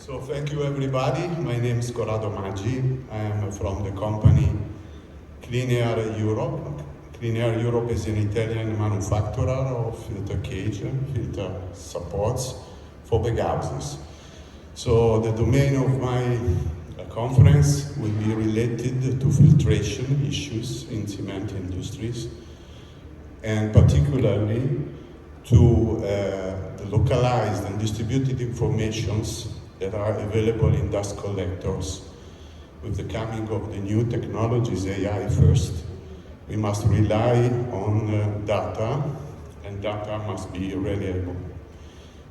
So thank you everybody. My name is Corrado Maggi. I am from the company CleanAir Europe. CleanAir Europe is an Italian manufacturer of filter cage, filter supports for big houses. So the domain of my conference will be related to filtration issues in cement industries, and particularly to the localized and distributed informations that are available in dust collectors. With the coming of the new technologies, AI first, we must rely on data, and data must be reliable.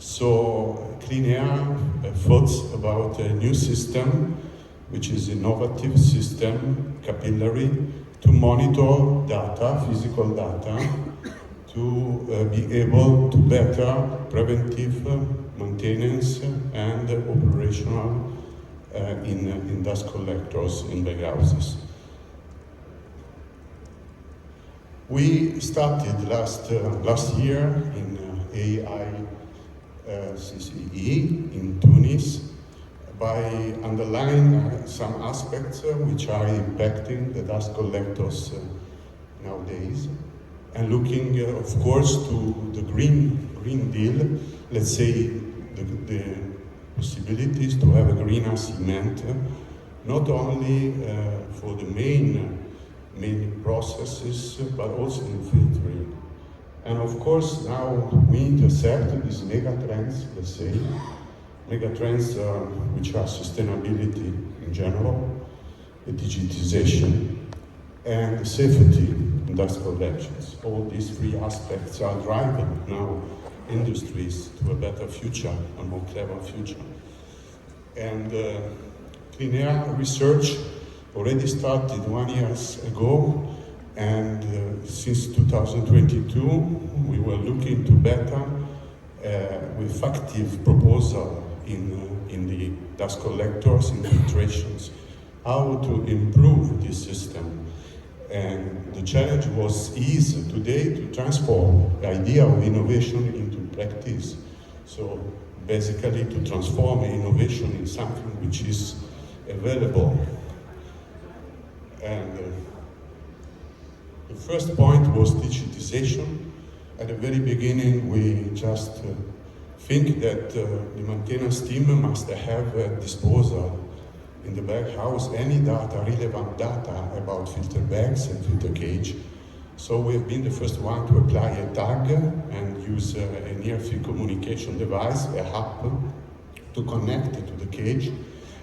So CleanAir thought about a new system, which is an innovative system, capillary, to monitor data, physical data, to be able to better preventive maintenance and operational in dust collectors in big houses. We started last year in AICCE in Tunis by underlining some aspects which are impacting the dust collectors nowadays, and looking, of course, to the Green Deal, let's say the possibilities to have a greener cement, not only for the main processes, but also in filtering. And of course, now we intercept these mega trends, let's say, mega trends which are sustainability in general, the digitization, and safety in dust collections. All these three aspects are driving now industries to a better future, a more clever future. And CleanAir research already started 1 year ago, and since 2022 we were looking to better with active proposal in the dust collectors, in filtrations, how to improve this system. And the challenge is today to transform the idea of innovation into practice. So basically to transform innovation in something which is available. And the first point was digitization. At the very beginning, we just think that the maintenance team must have at disposal in the bag house any data, relevant data about filter bags and filter cage. So we've been the first one to apply a tag and use a near-field communication device, a hub, to connect it to the cage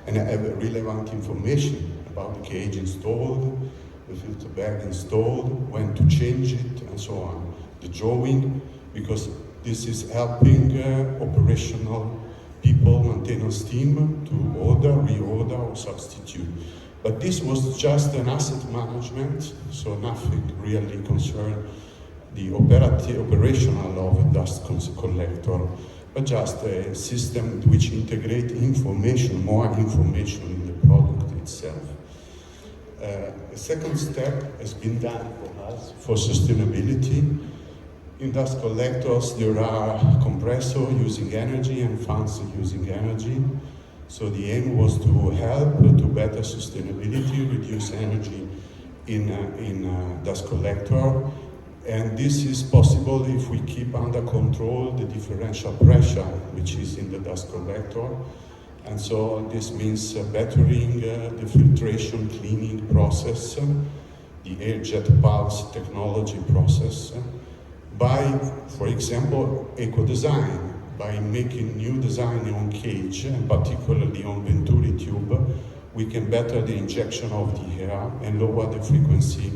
and have relevant information about the cage installed, the filter bag installed, when to change it, and so on. The drawing, because this is helping operational people, maintenance team, to order, reorder, or substitute. But this was just an asset management, so nothing really concerned the operational of a dust collector, but just a system which integrates information, more information in the product itself. A second step has been done for us for sustainability. In dust collectors, there are compressors using energy and fans using energy. So the aim was to help to better sustainability, reduce energy in dust collector. And this is possible if we keep under control the differential pressure which is in the dust collector. And so this means bettering the filtration cleaning process, the air jet pulse technology process, by, for example, eco-design, by making new design on cage, and particularly on venturi tube, we can better the injection of the air and lower the frequency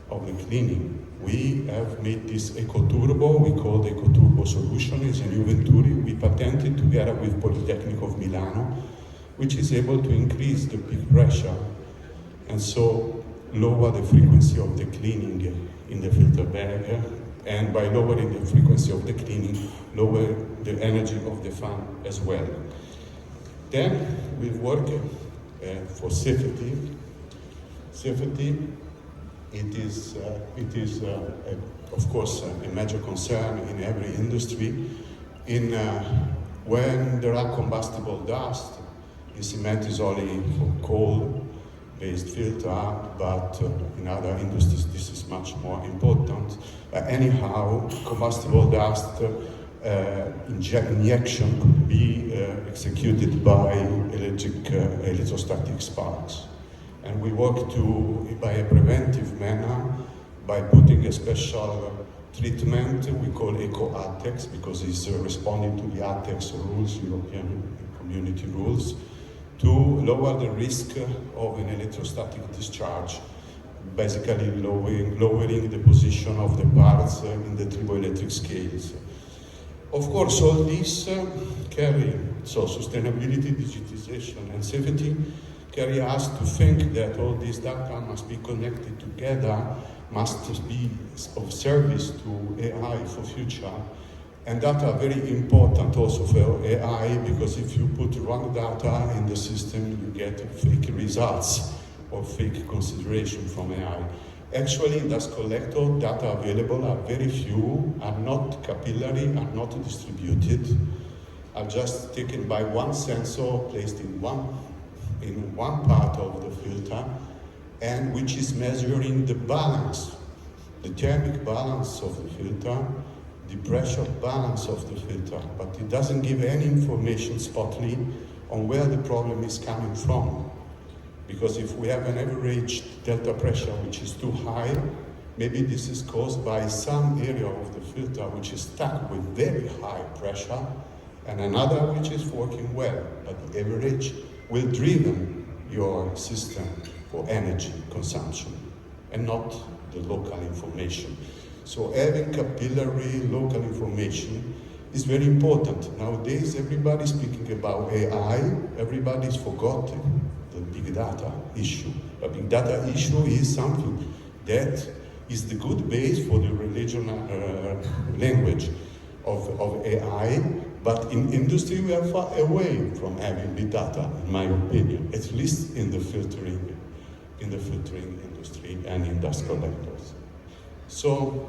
of the cleaning. We have made this eco-turbo, we call the eco-turbo solution. It's a new venturi we patented together with Polytechnic of Milano, which is able to increase the peak pressure and so lower the frequency of the cleaning in the filter bag, and by lowering the frequency of the cleaning, lower the energy of the fan as well. Then we work for safety. Safety, it is of course a major concern in every industry. When there are combustible dust, cement is only for coal-based filter, but in other industries this is much more important. Anyhow, combustible dust injection could be executed by electrostatic sparks. And we work by a preventive manner by putting a special treatment we call eco-ATEX, because it's responding to the ATEX rules, European Community rules, to lower the risk of an electrostatic discharge, basically lowering the position of the parts in the triboelectric scales. Of course, all these sustainability, digitization, and safety carry us to think that all this data must be connected together, must be of service to AI for future. And data are very important also for AI, because if you put wrong data in the system, you get fake results or fake consideration from AI. Actually, in dust collector, data available are very few, are not capillary, are not distributed, are just taken by one sensor placed in one part of the filter, and which is measuring the balance, the thermic balance of the filter, the pressure balance of the filter, but it doesn't give any information spotly on where the problem is coming from. Because if we have an average delta pressure which is too high, maybe this is caused by some area of the filter which is stuck with very high pressure, and another which is working well, but the average will driven your system for energy consumption and not the local information. So having capillary local information is very important. Nowadays, everybody's speaking about AI, everybody's forgotten the big data issue. A big data issue is something that is the good base for the regional language of AI, but in industry we are far away from having big data, in my opinion, at least in the filtering industry and in dust collectors. So,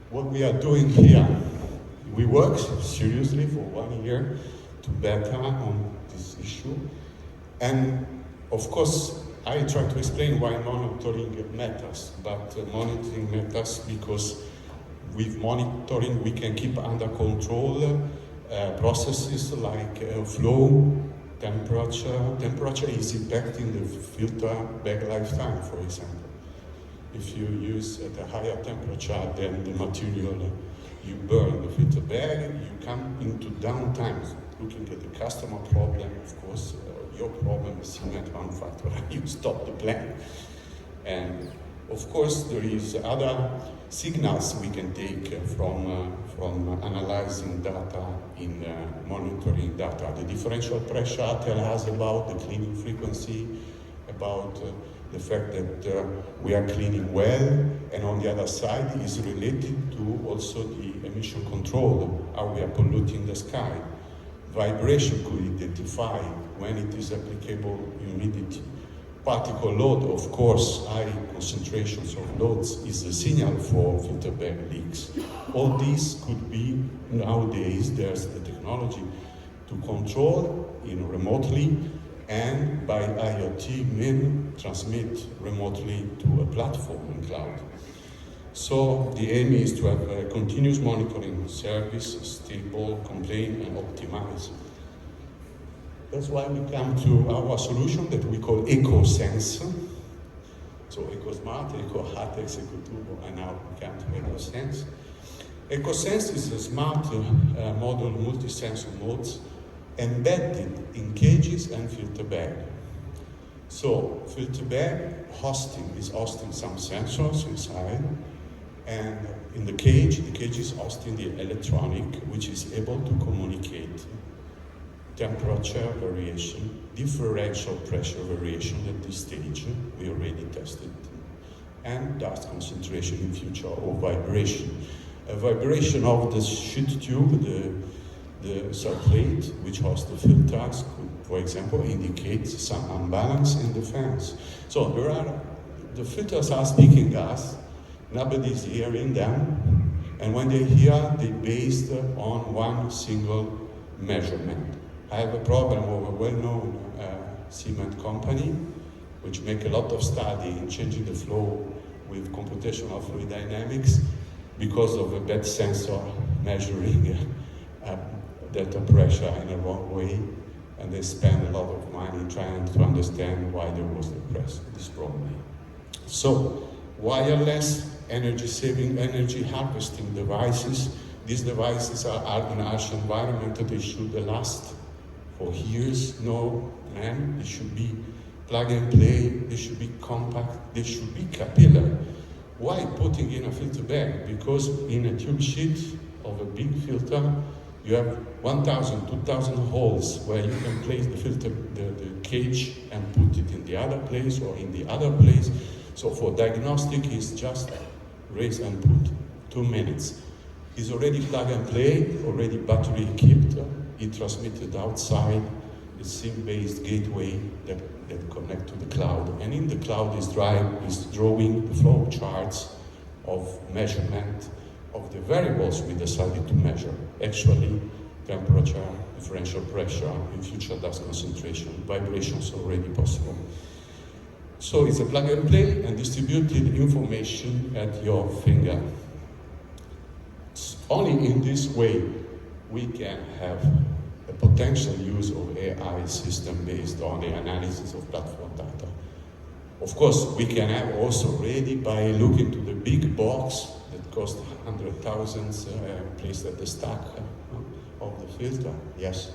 what we are doing here, we work seriously for 1 year to better on this issue, and of course I try to explain why monitoring matters, but monitoring matters because with monitoring we can keep under control processes like flow, temperature. Temperature is impacting the filter bag lifetime, for example. If you use at a higher temperature than the material you burn the filter bag, you come into downtime. Looking at the customer problem, of course, your problem is cement manufacturer. You stop the plant. And of course, there is other signals we can take from analyzing data in monitoring data. The differential pressure tells us about the cleaning frequency, about the fact that we are cleaning well, and on the other side is related to also the emission control, how we are polluting the sky. Vibration could identify when it is applicable humidity. Particle load, of course, high concentrations of loads is a signal for filter bag leaks. All these could be, nowadays, there's the technology to control remotely, and by IoT transmit remotely to a platform in cloud. So the aim is to have a continuous monitoring service, stable, complain, and optimize. That's why we come to our solution that we call EcoSense. So EcoSmart, EcoHatex, EcoTurbo, and now we come to EcoSense. EcoSense is a smart model, multi-sensor modes, embedded in cages and filter bag. So filter bag is hosting some sensors inside, and in the cage is hosting the electronic, which is able to communicate temperature variation, differential pressure variation at this stage, we already tested, and dust concentration in future, or vibration. A vibration of the chute tube, the subplate, which hosts the filters, could, for example, indicate some imbalance in the fans. So the filters are speaking us, nobody's hearing them, and when they hear, they're based on one single measurement. I have a problem of a well-known cement company which make a lot of study in changing the flow with computational fluid dynamics because of a bad sensor measuring delta pressure in a wrong way, and they spend a lot of money trying to understand why there was this problem. So, wireless, energy-saving, energy harvesting devices. These devices are in harsh environment, they should last for years. No, man, they should be plug and play, they should be compact, they should be capillary. Why putting in a filter bag? Because in a tube sheet of a big filter, you have 1,000, 2,000 holes where you can place the filter, the cage, and put it in the other place or in the other place. So for diagnostic, it's just raise and put, 2 minutes. It's already plug and play, already battery equipped. It transmitted outside the SIM-based gateway that connect to the cloud. And in the cloud is drawing the flow charts of measurement of the variables we decided to measure. Actually, temperature, differential pressure, in future dust concentration, vibrations already possible. So it's a plug and play and distributed information at your finger. Only in this way we can have a potential use of AI system based on the analysis of platform data. Of course, we can have also ready by looking to the big box that cost 100,000 placed at the stack of the filter, yes.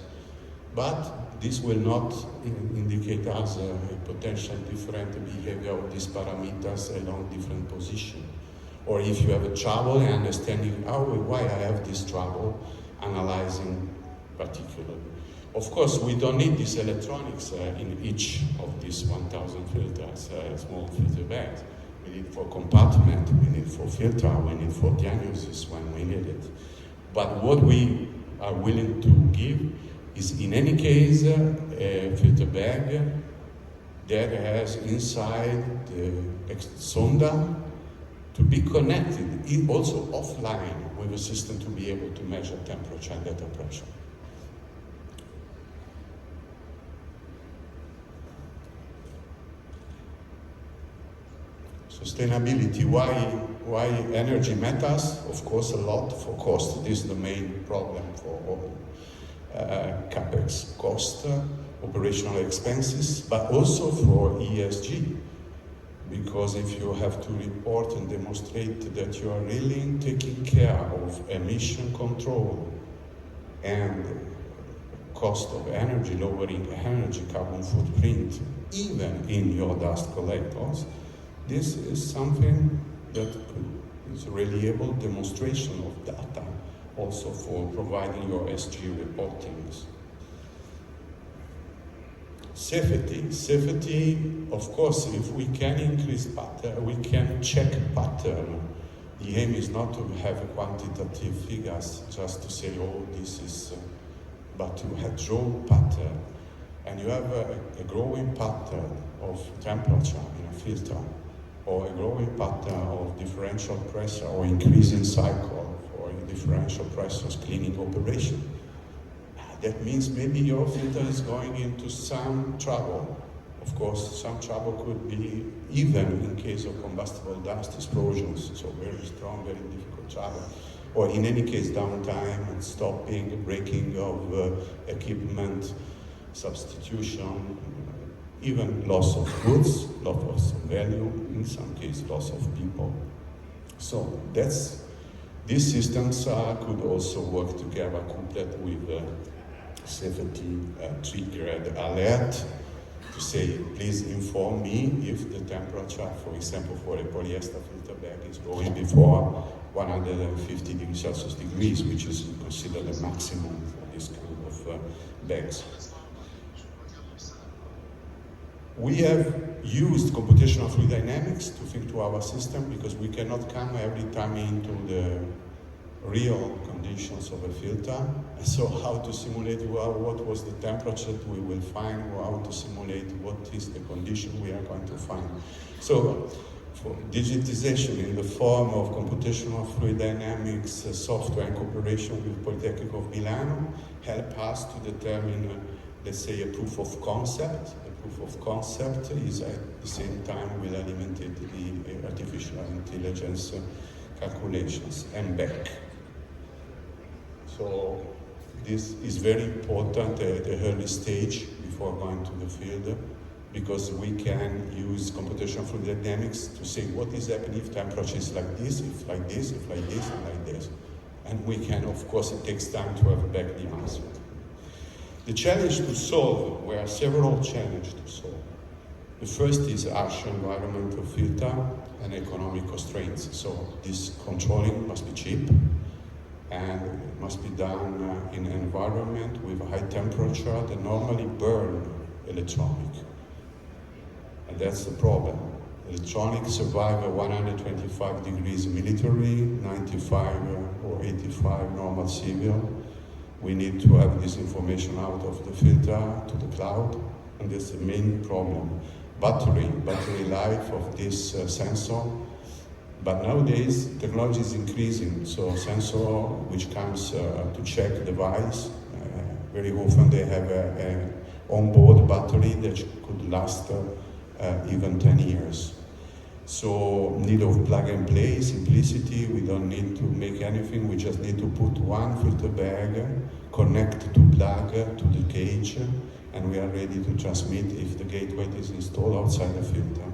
But this will not indicate us a potential different behavior of these parameters along different positions. Or if you have a trouble in understanding why I have this trouble analyzing particularly. Of course, we don't need this electronics in each of these 1,000 filters, small filter bags. We need for compartment, we need for filter, we need for diagnosis when we need it. But what we are willing to give is, in any case, a filter bag that has inside the sonda to be connected, also offline with a system to be able to measure temperature and data pressure. Sustainability, why energy matters? Of course, a lot for cost. This is the main problem for all. CapEx cost, operational expenses, but also for ESG. Because if you have to report and demonstrate that you are really taking care of emission control and cost of energy, lowering energy carbon footprint, even in your dust collectors, this is something that is a reliable demonstration of data, also for providing your SG reportings. Safety, of course, if we can increase pattern, we can check pattern. The aim is not to have quantitative figures, just to say, oh, this is, but to have draw pattern. And you have a growing pattern of temperature in a filter, or a growing pattern of differential pressure, or increasing cycle for differential pressures cleaning operation. That means maybe your filter is going into some trouble. Of course, some trouble could be even in case of combustible dust explosions, so very strong, very difficult trouble. Or in any case, downtime and stopping, breaking of equipment, substitution, even loss of goods, loss of value, in some cases loss of people. So these systems could also work together complete with safety triggered alert to say, please inform me if the temperature, for example, for a polyester filter bag is going before 150 degrees Celsius, which is considered the maximum for this kind of bags. We have used computational fluid dynamics to think to our system because we cannot come every time into the real conditions of a filter. And so how to simulate what was the temperature that we will find, or how to simulate what is the condition we are going to find. So for digitization in the form of computational fluid dynamics software in cooperation with Polytechnic of Milano help us to determine, let's say, a proof of concept. A proof of concept is at the same time will alimentate the artificial intelligence calculations and back. So this is very important at the early stage before going to the field, because we can use computational fluid dynamics to say what is happening if temperature is like this, if like this, if like this, and like this. And we can, of course, it takes time to have back the answer. The challenge to solve, there are several challenges to solve. The first is harsh environmental filter and economic constraints. So this controlling must be cheap, and it must be done in an environment with a high temperature that normally burn electronic. And that's the problem. Electronics survive at 125 degrees military, 95 or 85 normal civil. We need to have this information out of the filter to the cloud, and that's the main problem. Battery life of this sensor. But nowadays, technology is increasing, so sensor which comes to check the device, very often they have an onboard battery that could last even 10 years. So need of plug and play, simplicity, we don't need to make anything, we just need to put one filter bag, connect to plug to the cage, and we are ready to transmit if the gateway is installed outside the filter.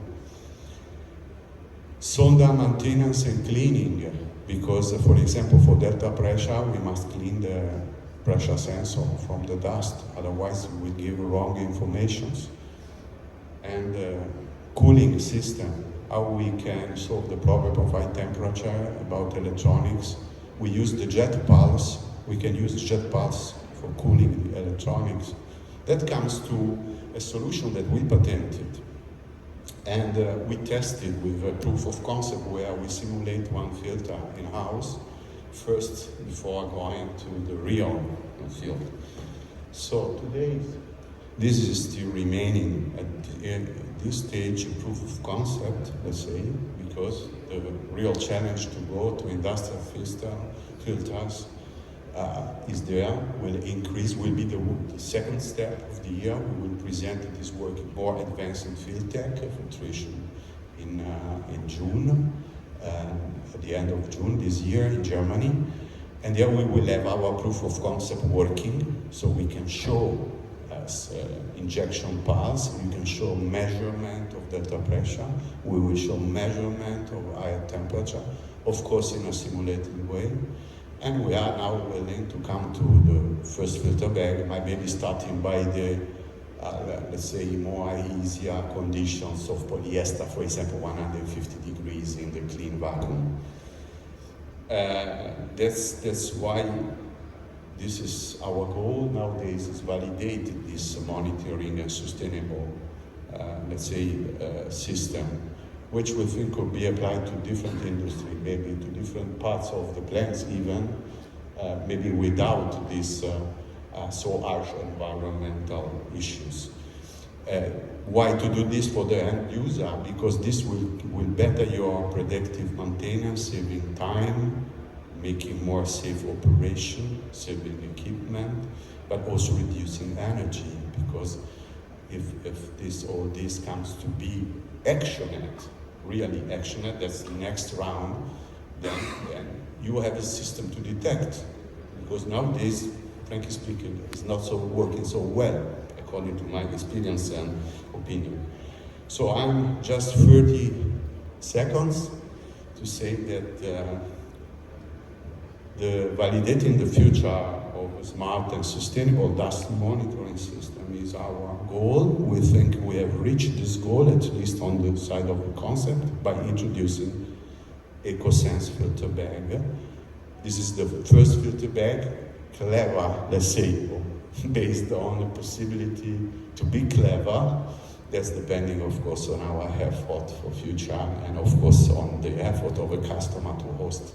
Sonda maintenance and cleaning, because for example for delta pressure we must clean the pressure sensor from the dust, otherwise we will give wrong informations. And cooling system, how we can solve the problem of high temperature about electronics. We use the jet pulse, we can use jet pulse for cooling the electronics. That comes to a solution that we patented. And we tested with a proof of concept where we simulate one filter in-house first before going to the real field. So today, this is still remaining at this stage a proof of concept, let's say, because the real challenge to go to industrial filters is there, will increase, will be the second step of the year. We will present this work more advanced in field tech, filtration in June, at the end of June this year in Germany. And there we will have our proof of concept working, so we can show as injection pulse, we can show measurement of delta pressure, we will show measurement of higher temperature, of course in a simulated way. And we are now willing to come to the first filter bag, maybe starting by the, let's say, more easier conditions of polyester, for example, 150 degrees in the clean vacuum. That's why this is our goal nowadays, is validate this monitoring and sustainable, let's say, system, which we think could be applied to different industry, maybe to different parts of the plants even, maybe without these so harsh environmental issues. Why to do this for the end user? Because this will better your predictive maintenance, saving time, making more safe operation, saving equipment, but also reducing energy, because if all this comes to be actioned, really actioned, that's the next round, then you have a system to detect. Because nowadays, frankly speaking, it's not so working so well, according to my experience and opinion. So I'm just 30 seconds to say that the validating the future of a smart and sustainable dust monitoring system is our goal. We think we have reached this goal, at least on the side of the concept, by introducing EcoSense filter bag. This is the first filter bag, clever, let's say, based on the possibility to be clever. That's depending, of course, on our effort for future, and of course on the effort of a customer to host